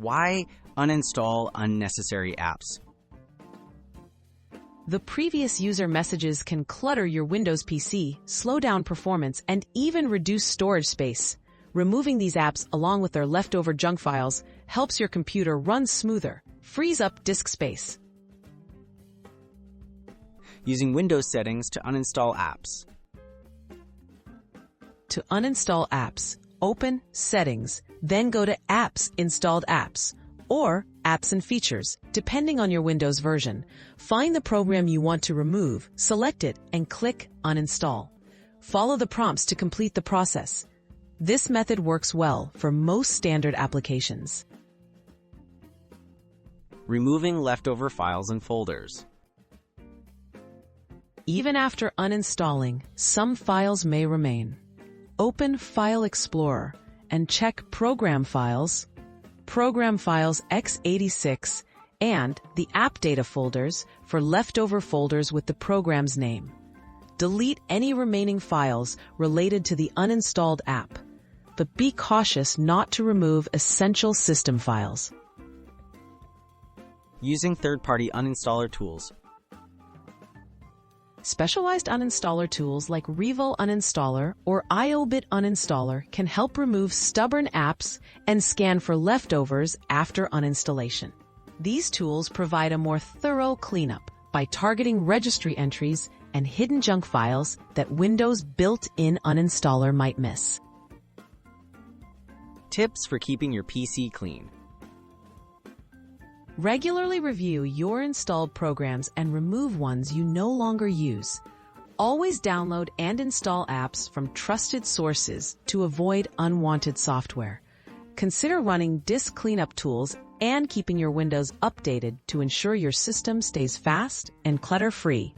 Why uninstall unnecessary apps? The previous user messages can clutter your Windows PC, slow down performance, and even reduce storage space. Removing these apps along with their leftover junk files helps your computer run smoother, frees up disk space. Using Windows settings to uninstall apps. To uninstall apps, open Settings, then go to Apps, Installed Apps, or Apps and Features, depending on your Windows version. Find the program you want to remove, select it, and click Uninstall. Follow the prompts to complete the process. This method works well for most standard applications. Removing leftover files and folders. Even after uninstalling, some files may remain. Open File Explorer and check Program Files x86, and the App Data folders for leftover folders with the program's name. Delete any remaining files related to the uninstalled app, but be cautious not to remove essential system files. Using third-party uninstaller tools. Specialized uninstaller tools like Revo Uninstaller or IOBit Uninstaller can help remove stubborn apps and scan for leftovers after uninstallation. These tools provide a more thorough cleanup by targeting registry entries and hidden junk files that Windows' built-in uninstaller might miss. Tips for keeping your PC clean. Regularly review your installed programs and remove ones you no longer use. Always download and install apps from trusted sources to avoid unwanted software. Consider running disk cleanup tools and keeping your Windows updated to ensure your system stays fast and clutter-free.